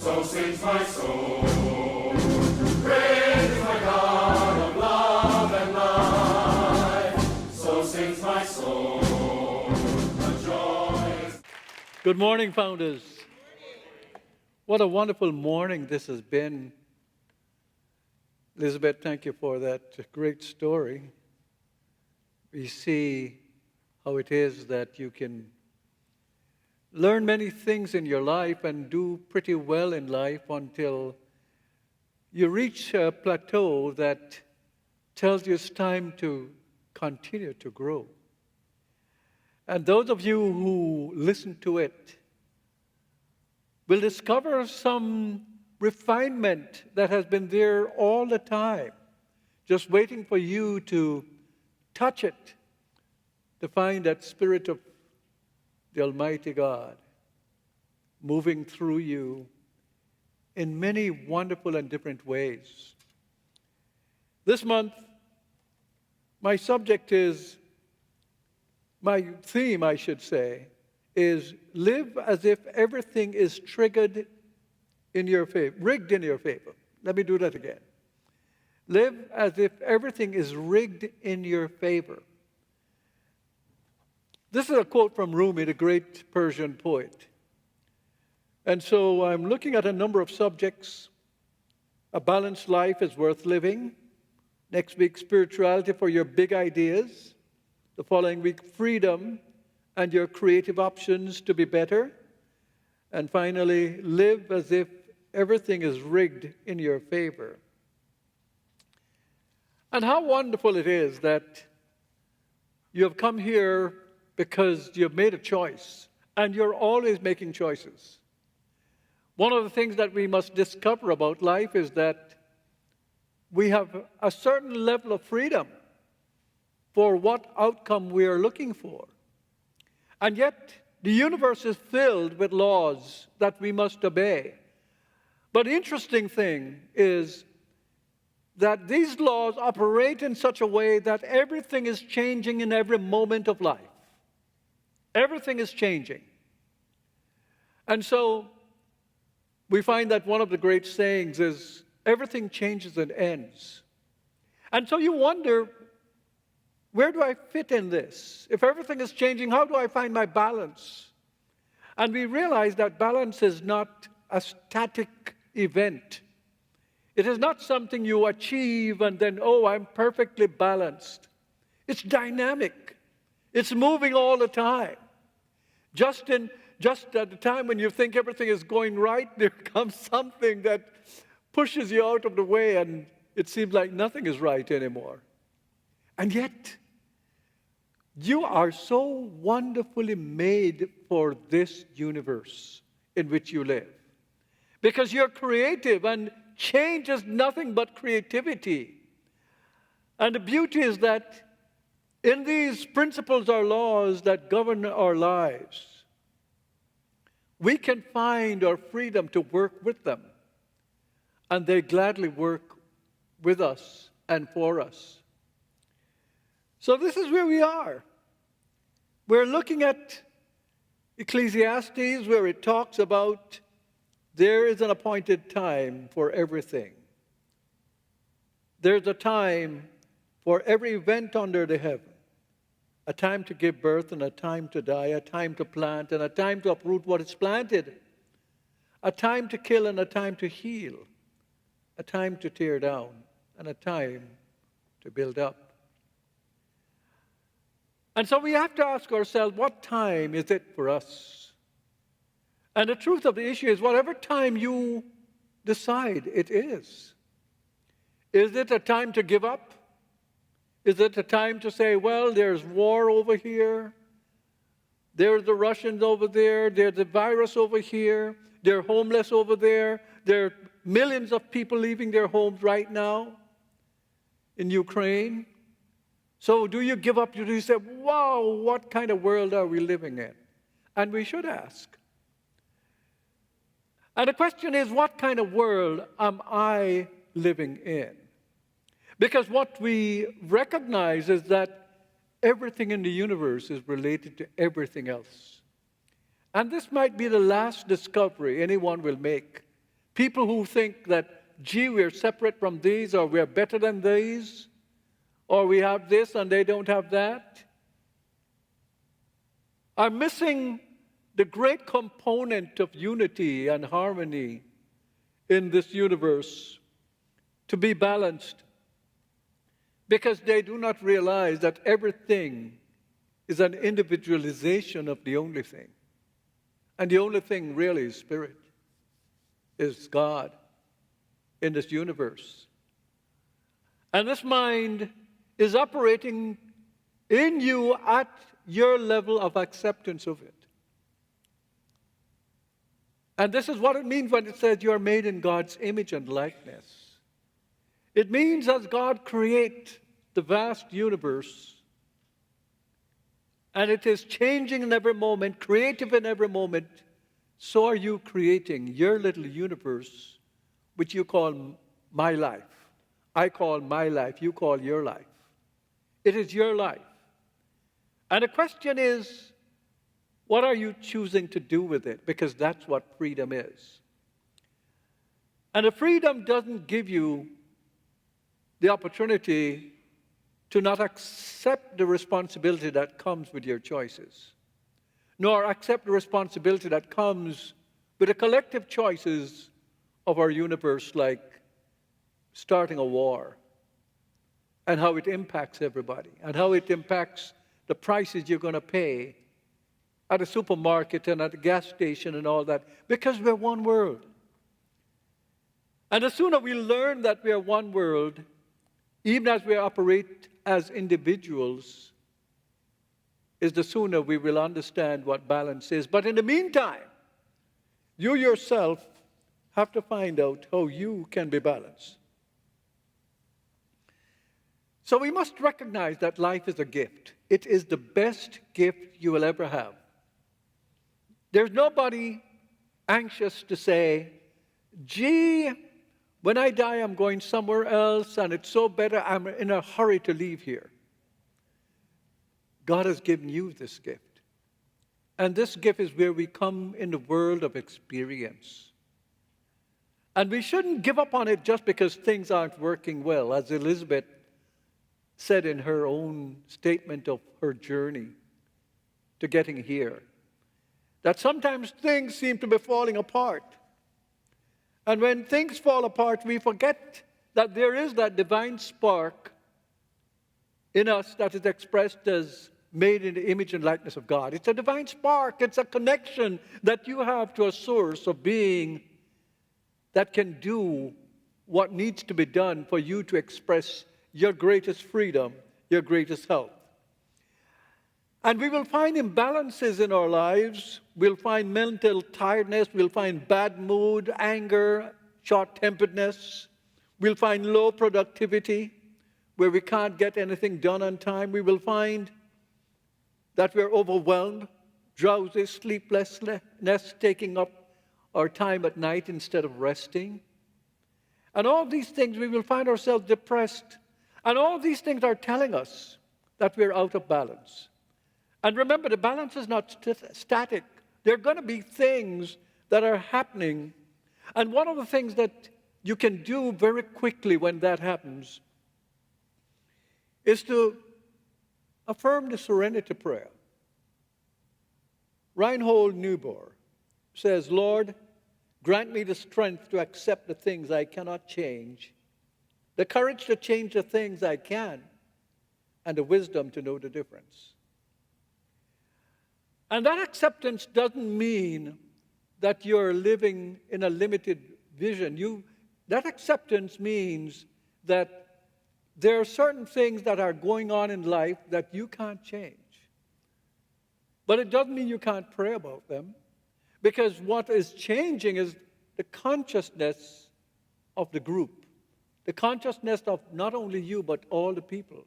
So sings my soul. Praise my God of love and life. So sings my soul. The joy. Good morning, Founders. What a wonderful morning this has been. Elizabeth, thank you for that great story. We see how it is that you can learn many things in your life and do pretty well in life until you reach a plateau that tells you it's time to continue to grow. And those of you who listen to it will discover some refinement that has been there all the time, just waiting for you to touch it, to find that Spirit of the Almighty God moving through you in many wonderful and different ways. This month, my theme, I should say, is live as if everything is rigged in your favor. Let me do that again. Live as if everything is rigged in your favor. This is a quote from Rumi, the great Persian poet. And so I'm looking at a number of subjects. A balanced life is worth living. Next week, spirituality for your big ideas. The following week, freedom and your creative options to be better. And finally, live as if everything is rigged in your favor. And how wonderful it is that you have come here because you have made a choice, and you're always making choices. One of the things that we must discover about life is that we have a certain level of freedom for what outcome we are looking for. And yet, the universe is filled with laws that we must obey. But the interesting thing is that these laws operate in such a way that everything is changing in every moment of life. Everything is changing. And so we find that one of the great sayings is, everything changes and ends. And so you wonder, where do I fit in this? If everything is changing, how do I find my balance? And we realize that balance is not a static event. It is not something you achieve and then, I'm perfectly balanced. It's dynamic. It's moving all the time. Just at the time when you think everything is going right, there comes something that pushes you out of the way and it seems like nothing is right anymore. And yet, you are so wonderfully made for this universe in which you live. Because you're creative, and change is nothing but creativity. And the beauty is that in these principles or laws that govern our lives, we can find our freedom to work with them. And they gladly work with us and for us. So this is where we are. We're looking at Ecclesiastes, where it talks about there is an appointed time for everything. There's a time for every event under the heaven. A time to give birth and a time to die, a time to plant and a time to uproot what is planted, a time to kill and a time to heal, a time to tear down and a time to build up. And so we have to ask ourselves, what time is it for us? And the truth of the issue is, whatever time you decide it is. Is it a time to give up? Is it a time to say, well, there's war over here, there's the Russians over there, there's the virus over here, they're homeless over there, there are millions of people leaving their homes right now in Ukraine? So do you give up? Do you say, wow, what kind of world are we living in? And we should ask. And the question is, what kind of world am I living in? Because what we recognize is that everything in the universe is related to everything else. And this might be the last discovery anyone will make. People who think that, gee, we're separate from these, or we're better than these, or we have this and they don't have that, are missing the great component of unity and harmony in this universe, to be balanced, because they do not realize that everything is an individualization of the only thing. And the only thing really is spirit, is God in this universe. And this mind is operating in you at your level of acceptance of it. And this is what it means when it says you are made in God's image and likeness. It means as God creates the vast universe, and it is changing in every moment, creative in every moment, so are you creating your little universe, which you call my life. I call my life, you call your life. It is your life. And the question is, what are you choosing to do with it? Because that's what freedom is. And the freedom doesn't give you the opportunity to not accept the responsibility that comes with your choices, nor accept the responsibility that comes with the collective choices of our universe, like starting a war, and how it impacts everybody, and how it impacts the prices you're going to pay at a supermarket and at a gas station and all that, because we're one world. And the sooner we learn that we are one world, even as we operate as individuals, is the sooner we will understand what balance is. But in the meantime, you yourself have to find out how you can be balanced. So we must recognize that life is a gift. It is the best gift you will ever have. There's nobody anxious to say, gee, when I die, I'm going somewhere else, and it's so better, I'm in a hurry to leave here. God has given you this gift. And this gift is where we come in the world of experience. And we shouldn't give up on it just because things aren't working well, as Elizabeth said in her own statement of her journey to getting here. That sometimes things seem to be falling apart. And when things fall apart, we forget that there is that divine spark in us that is expressed as made in the image and likeness of God. It's a divine spark. It's a connection that you have to a source of being that can do what needs to be done for you to express your greatest freedom, your greatest health. And we will find imbalances in our lives. We'll find mental tiredness. We'll find bad mood, anger, short-temperedness. We'll find low productivity, where we can't get anything done on time. We will find that we're overwhelmed, drowsy, sleeplessness, taking up our time at night instead of resting. And all these things, we will find ourselves depressed. And all these things are telling us that we're out of balance. And remember, the balance is not static. There are going to be things that are happening. And one of the things that you can do very quickly when that happens is to affirm the serenity prayer. Reinhold Niebuhr says, Lord, grant me the strength to accept the things I cannot change, the courage to change the things I can, and the wisdom to know the difference. And that acceptance doesn't mean that you're living in a limited vision. That acceptance means that there are certain things that are going on in life that you can't change. But it doesn't mean you can't pray about them, because what is changing is the consciousness of the group, the consciousness of not only you, but all the people.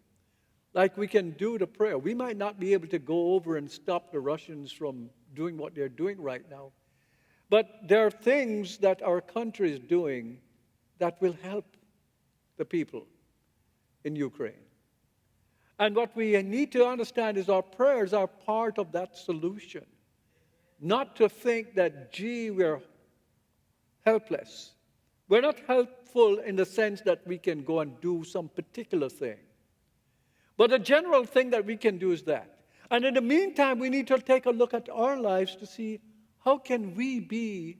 Like we can do the prayer. We might not be able to go over and stop the Russians from doing what they're doing right now. But there are things that our country is doing that will help the people in Ukraine. And what we need to understand is our prayers are part of that solution. Not to think that, gee, we're helpless. We're not helpful in the sense that we can go and do some particular thing. But the general thing that we can do is that. And in the meantime, we need to take a look at our lives to see how can we be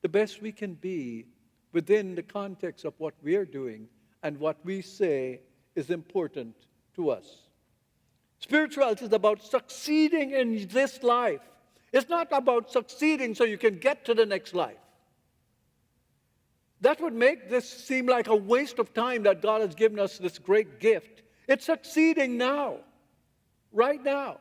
the best we can be within the context of what we're doing and what we say is important to us. Spirituality is about succeeding in this life. It's not about succeeding so you can get to the next life. That would make this seem like a waste of time that God has given us this great gift. It's succeeding now, right now.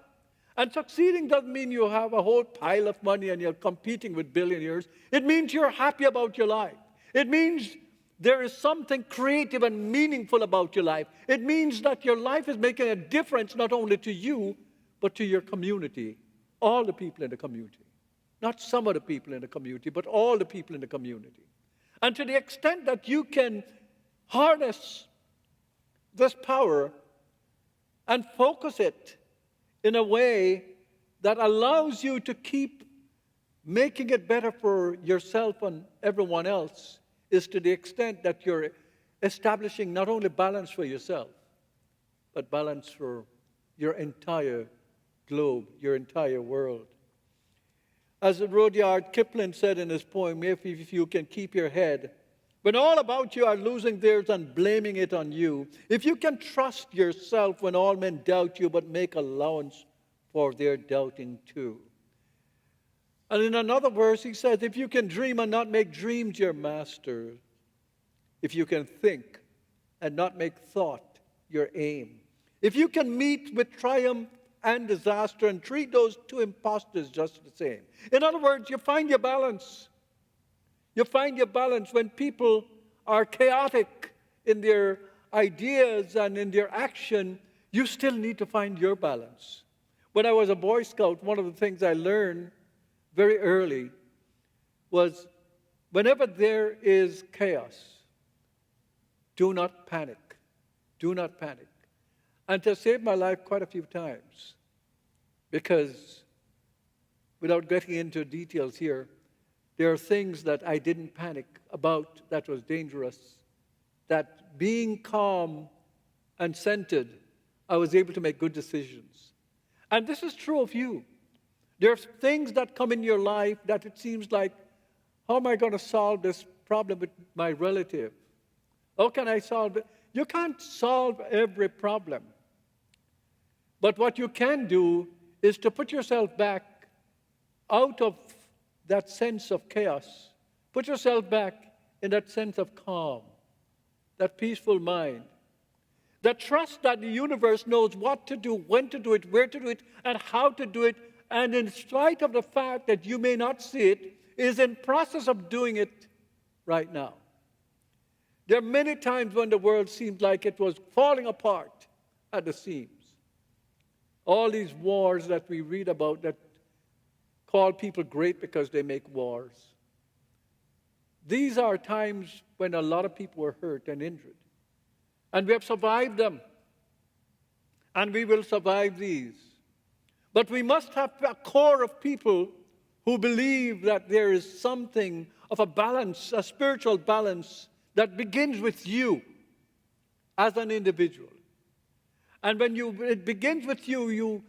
And succeeding doesn't mean you have a whole pile of money and you're competing with billionaires. It means you're happy about your life. It means there is something creative and meaningful about your life. It means that your life is making a difference not only to you, but to your community, all the people in the community. Not some of the people in the community, but all the people in the community. And to the extent that you can harness this power and focus it in a way that allows you to keep making it better for yourself and everyone else, is to the extent that you're establishing not only balance for yourself, but balance for your entire globe, your entire world. As Rudyard Kipling said in his poem, if you can keep your head, when all about you are losing theirs and blaming it on you, if you can trust yourself when all men doubt you, but make allowance for their doubting too. And in another verse, he says, if you can dream and not make dreams your master, if you can think and not make thought your aim, if you can meet with triumph and disaster and treat those two impostors just the same. In other words, you find your balance. You find your balance when people are chaotic in their ideas and in their action. You still need to find your balance. When I was a Boy Scout, one of the things I learned very early was whenever there is chaos, do not panic. Do not panic. And to save my life quite a few times, because without getting into details here, there are things that I didn't panic about that was dangerous, that being calm and centered, I was able to make good decisions. And this is true of you. There's things that come in your life that it seems like, how am I going to solve this problem with my relative? How can I solve it? You can't solve every problem. But what you can do is to put yourself back out of that sense of chaos. Put yourself back in that sense of calm, that peaceful mind, that trust that the universe knows what to do, when to do it, where to do it, and how to do it, and in spite of the fact that you may not see it, is in process of doing it right now. There are many times when the world seemed like it was falling apart at the seams. All these wars that we read about that call people great because they make wars. These are times when a lot of people were hurt and injured. And we have survived them. And we will survive these. But we must have a core of people who believe that there is something of a balance, a spiritual balance, that begins with you as an individual. And when it begins with you, you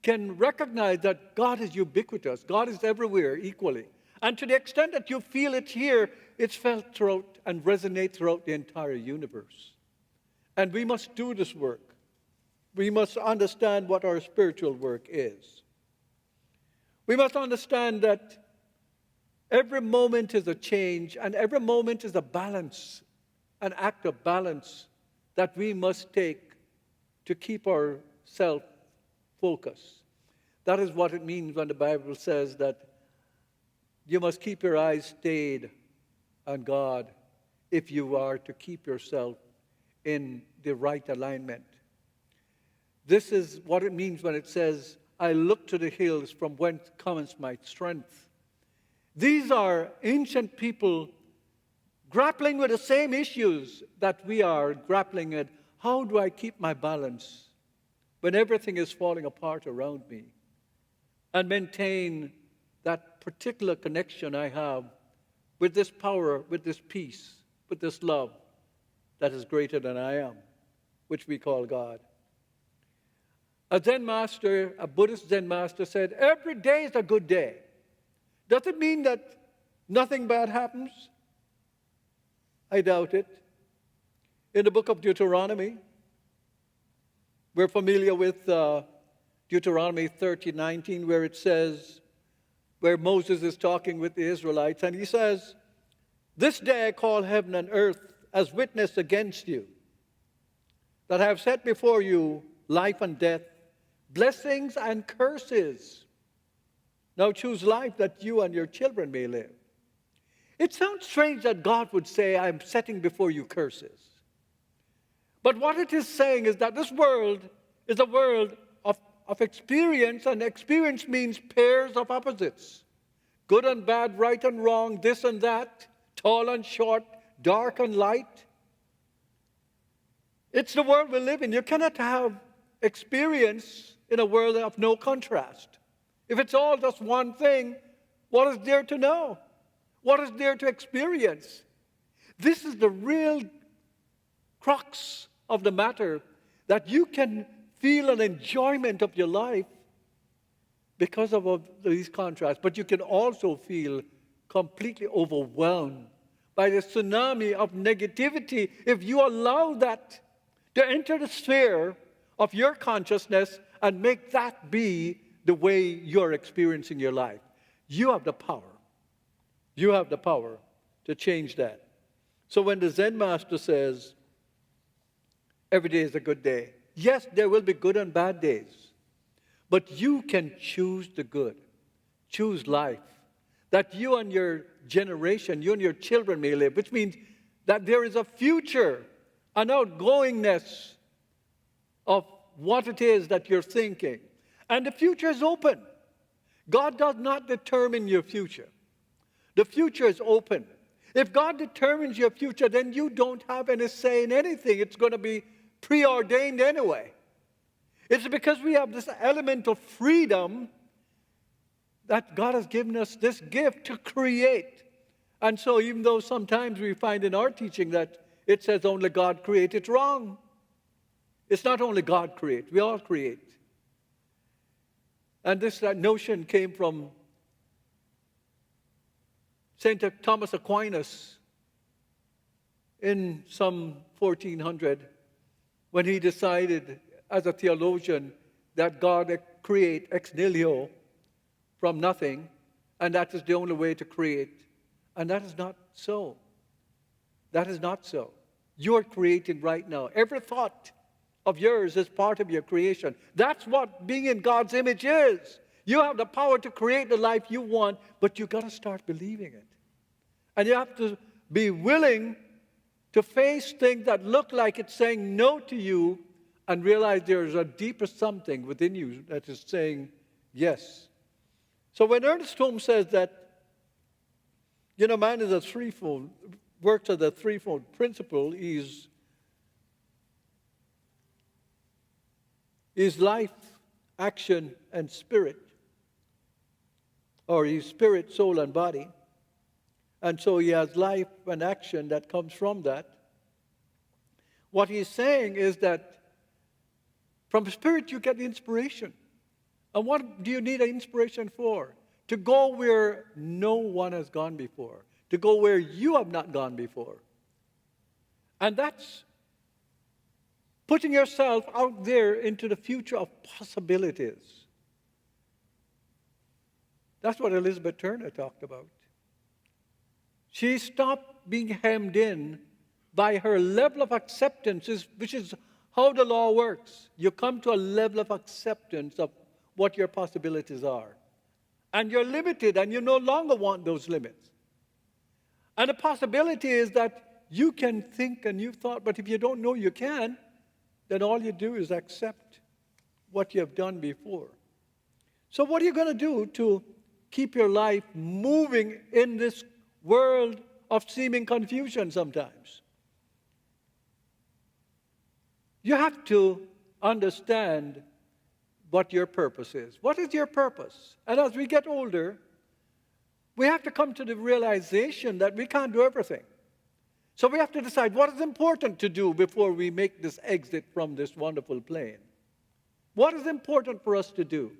can recognize that God is ubiquitous. God is everywhere equally. And to the extent that you feel it here, it's felt throughout and resonates throughout the entire universe. And we must do this work. We must understand what our spiritual work is. We must understand that every moment is a change, and every moment is a balance, an act of balance that we must take to keep ourselves focused. That is what it means when the Bible says that you must keep your eyes stayed on God if you are to keep yourself in the right alignment. This is what it means when it says, I look to the hills from whence cometh my strength. These are ancient people grappling with the same issues that we are grappling with. How do I keep my balance when everything is falling apart around me? And maintain that particular connection I have with this power, with this peace, with this love that is greater than I am, which we call God. A Zen master, a Buddhist Zen master said, every day is a good day. Does it mean that nothing bad happens? I doubt it. In the book of Deuteronomy, we're familiar with Deuteronomy 30:19, where it says, where Moses is talking with the Israelites, and he says, this day I call heaven and earth as witness against you, that I have set before you life and death, blessings and curses. Now choose life that you and your children may live. It sounds strange that God would say, I'm setting before you curses. But what it is saying is that this world is a world of experience, and experience means pairs of opposites. Good and bad, right and wrong, this and that, tall and short, dark and light. It's the world we live in. You cannot have experience in a world of no contrast. If it's all just one thing, what is there to know? What is there to experience? This is the real crux of the matter, that you can feel an enjoyment of your life because of these contrasts, but you can also feel completely overwhelmed by the tsunami of negativity if you allow that to enter the sphere of your consciousness and make that be the way you're experiencing your life. You have the power. You have the power to change that. So when the Zen master says, every day is a good day, yes, there will be good and bad days, but you can choose the good, choose life, that you and your generation, you and your children may live, which means that there is a future, an outgoingness of what it is that you're thinking. And the future is open. God does not determine your future. The future is open. If God determines your future, then you don't have any say in anything. It's going to be preordained anyway. It's because we have this element of freedom that God has given us this gift to create. And so even though sometimes we find in our teaching that it says only God creates, it's wrong. It's not only God creates, we all create. And this notion came from St. Thomas Aquinas in some 1400, when he decided as a theologian that God create ex nihilo, from nothing, and that is the only way to create. And that is not so. That is not so. You're creating right now. Every thought of yours is part of your creation. That's what being in God's image is. You have the power to create the life you want, but you've got to start believing it. And you have to be willing to face things that look like it's saying no to you and realize there's a deeper something within you that is saying yes. So when Ernest Holmes says that, man is a threefold, works as a threefold principle, is life, action, and spirit. Or he's spirit, soul, and body. And so he has life and action that comes from that. What he's saying is that from spirit you get inspiration. And what do you need an inspiration for? To go where no one has gone before. To go where you have not gone before. And that's putting yourself out there into the future of possibilities. That's what Elizabeth Turner talked about. She stopped being hemmed in by her level of acceptance, which is how the law works. You come to a level of acceptance of what your possibilities are. And you're limited, and you no longer want those limits. And the possibility is that you can think and you've thought, but if you don't know you can, then all you do is accept what you have done before. So what are you going to do to keep your life moving in this world of seeming confusion sometimes? You have to understand what your purpose is. What is your purpose? And as we get older, we have to come to the realization that we can't do everything. So we have to decide what is important to do before we make this exit from this wonderful plane. What is important for us to do?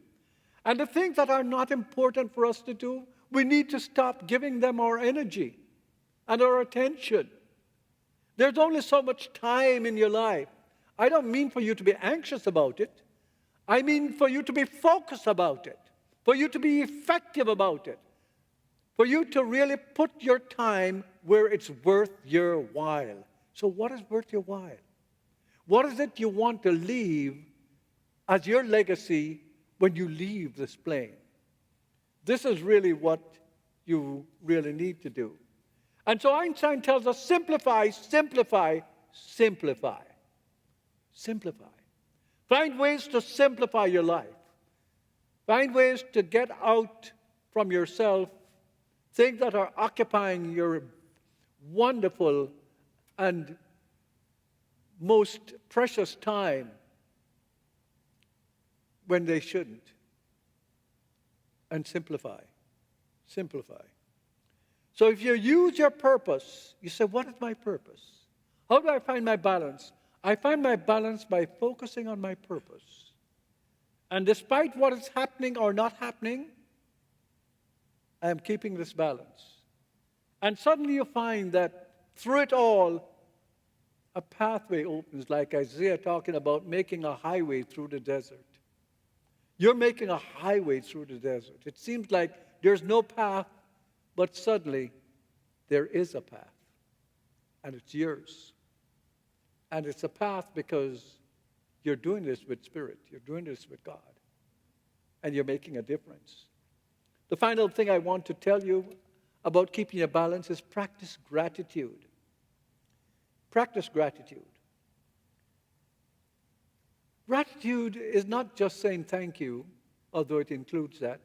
And the things that are not important for us to do, we need to stop giving them our energy and our attention. There's only so much time in your life. I don't mean for you to be anxious about it. I mean for you to be focused about it, for you to be effective about it, for you to really put your time where it's worth your while. So what is worth your while? What is it you want to leave as your legacy when you leave this plane? This is really what you really need to do. And so Einstein tells us, simplify, simplify, simplify. Simplify. Find ways to simplify your life. Find ways to get out from yourself things that are occupying your wonderful and most precious time when they shouldn't. And simplify. Simplify. So if you use your purpose, you say, what is my purpose? How do I find my balance? I find my balance by focusing on my purpose. And despite what is happening or not happening, I am keeping this balance. And suddenly you find that through it all, a pathway opens, like Isaiah talking about making a highway through the desert. You're making a highway through the desert. It seems like there's no path, but suddenly there is a path. And it's yours. And it's a path because you're doing this with Spirit. You're doing this with God. And you're making a difference. The final thing I want to tell you about keeping a balance is practice gratitude. Practice gratitude. Gratitude is not just saying thank you, although it includes that.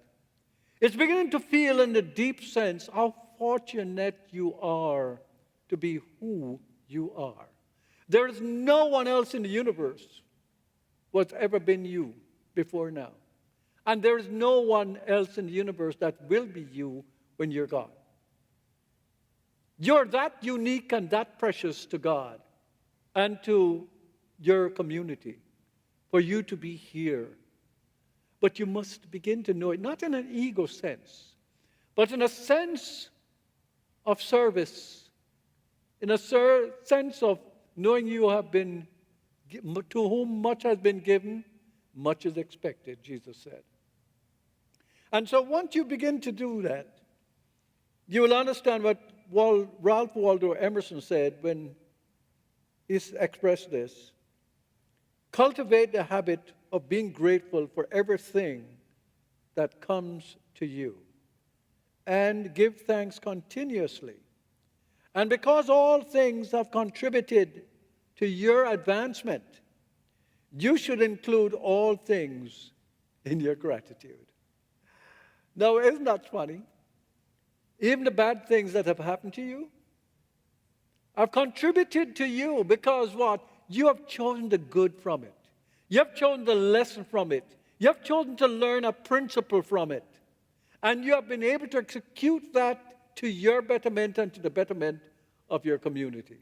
It's beginning to feel in the deep sense how fortunate you are to be who you are. There is no one else in the universe who has ever been you before now. And there is no one else in the universe that will be you when you're gone. You're that unique and that precious to God and to your community for you to be here. But you must begin to know it, not in an ego sense, but in a sense of service, in a sense of knowing you have been, to whom much has been given, much is expected, Jesus said. And so once you begin to do that, you will understand what Ralph Waldo Emerson said when he expressed this. Cultivate the habit of being grateful for everything that comes to you, and give thanks continuously. And because all things have contributed to your advancement, you should include all things in your gratitude. Now, isn't that funny? Even the bad things that have happened to you have contributed to you because what? You have chosen the good from it. You have chosen the lesson from it. You have chosen to learn a principle from it. And you have been able to execute that to your betterment and to the betterment of your community.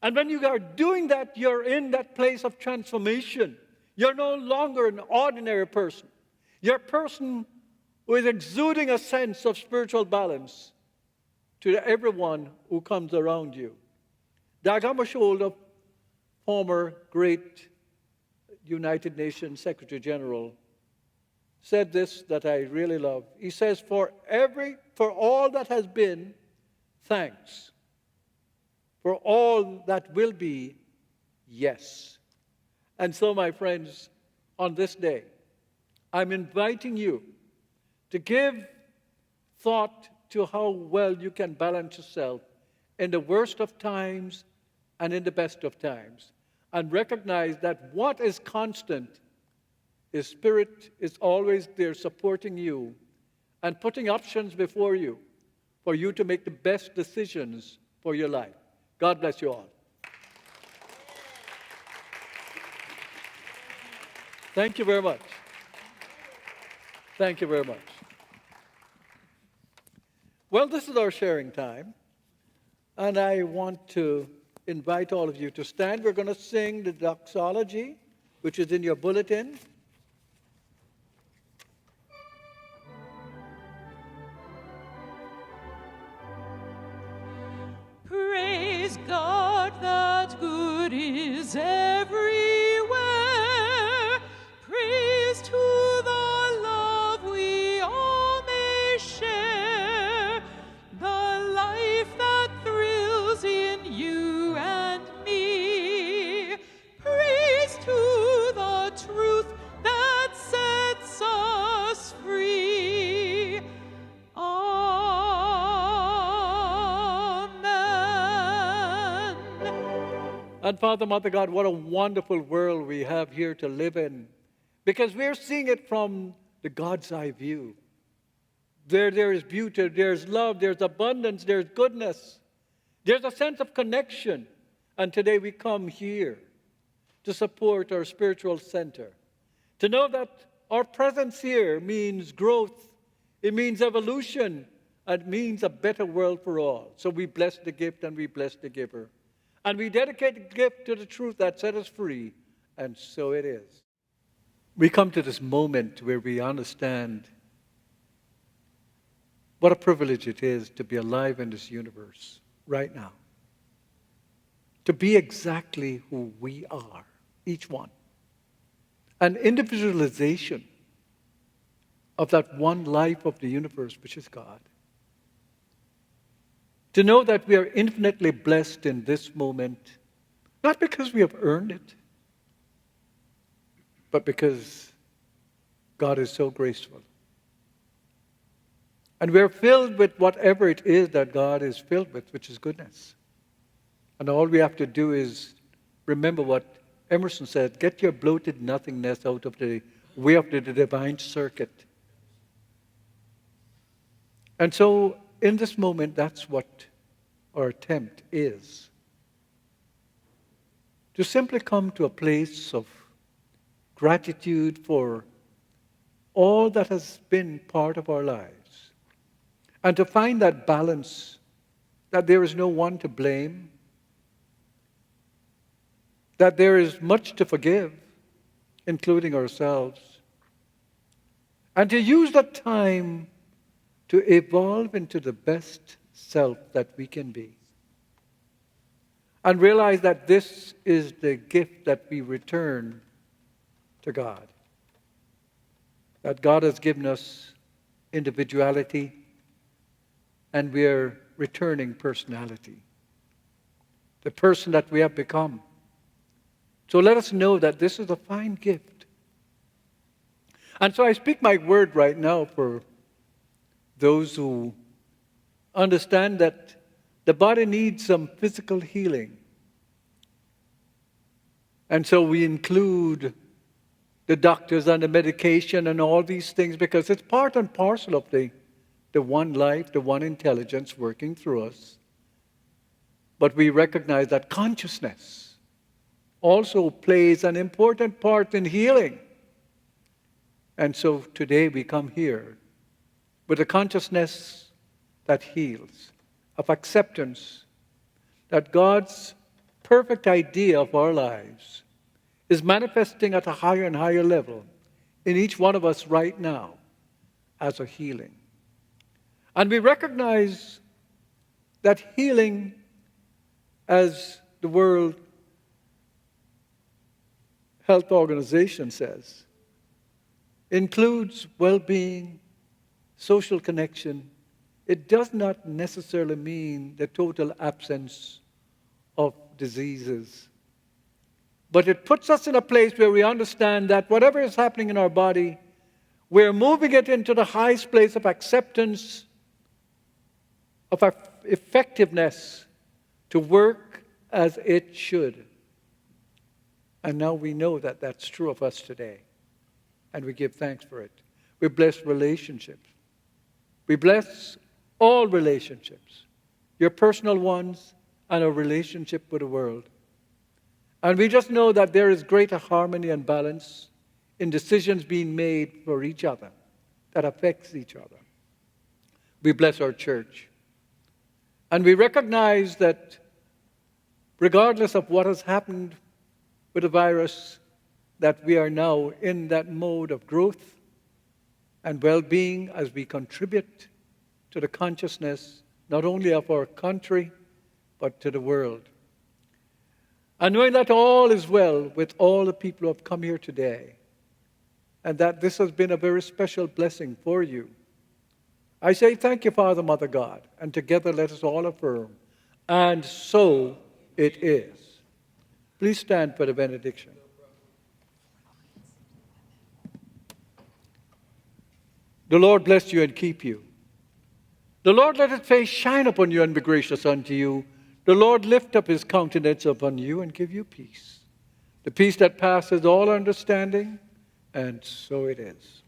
And when you are doing that, you're in that place of transformation. You're no longer an ordinary person. You're a person who is exuding a sense of spiritual balance to everyone who comes around you. Dag Hammarskjöld, the former great United Nations Secretary General, said this that I really love. He says, for all that has been, thanks. For all that will be, yes. And so, my friends, on this day, I'm inviting you to give thought to how well you can balance yourself in the worst of times and in the best of times. And recognize that what is constant is Spirit is always there supporting you and putting options before you for you to make the best decisions for your life. God bless you all. Thank you very much. Thank you very much. Well, this is our sharing time. And I want to invite all of you to stand. We're going to sing the doxology, which is in your bulletin. Praise God that good is everywhere. Praise to the love we all may share. The life that thrills in you and me. Praise to the truth that sets us free. And Father, Mother God, what a wonderful world we have here to live in, because we're seeing it from the God's eye view. There is beauty, there's love, there's abundance, there's goodness. There's a sense of connection. And today we come here to support our spiritual center, to know that our presence here means growth, it means evolution, and it means a better world for all. So we bless the gift and we bless the giver. And we dedicate the gift to the truth that set us free, and so it is. We come to this moment where we understand what a privilege it is to be alive in this universe right now. To be exactly who we are, each one. An individualization of that one life of the universe, which is God. To know that we are infinitely blessed in this moment, not because we have earned it, but because God is so graceful. And we're filled with whatever it is that God is filled with, which is goodness. And all we have to do is remember what Emerson said, get your bloated nothingness out of the way of the divine circuit. And so, in this moment, that's what our attempt is. To simply come to a place of gratitude for all that has been part of our lives. And to find that balance, that there is no one to blame, that there is much to forgive, including ourselves. And to use that time to evolve into the best self that we can be. And realize that this is the gift that we return to God. That God has given us individuality, and we are returning personality. The person that we have become. So let us know that this is a fine gift. And so I speak my word right now for those who understand that the body needs some physical healing. And so we include the doctors and the medication and all these things because it's part and parcel of the one life, the one intelligence working through us. But we recognize that consciousness also plays an important part in healing. And so today we come here with a consciousness that heals, of acceptance that God's perfect idea of our lives is manifesting at a higher and higher level in each one of us right now as a healing. And we recognize that healing, as the World Health Organization says, includes well-being, social connection. It does not necessarily mean the total absence of diseases. But it puts us in a place where we understand that whatever is happening in our body, we're moving it into the highest place of acceptance, of our effectiveness to work as it should. And now we know that that's true of us today. And we give thanks for it. We bless relationships. We bless all relationships, your personal ones and our relationship with the world. And we just know that there is greater harmony and balance in decisions being made for each other that affects each other. We bless our church. And we recognize that regardless of what has happened with the virus, that we are now in that mode of growth and well-being as we contribute to the consciousness not only of our country, but to the world. And knowing that all is well with all the people who have come here today, and that this has been a very special blessing for you, I say thank you, Father, Mother God, and together let us all affirm, and so it is. Please stand for the benediction. The Lord bless you and keep you. The Lord let his face shine upon you and be gracious unto you. The Lord lift up his countenance upon you and give you peace. The peace that passes all understanding, and so it is.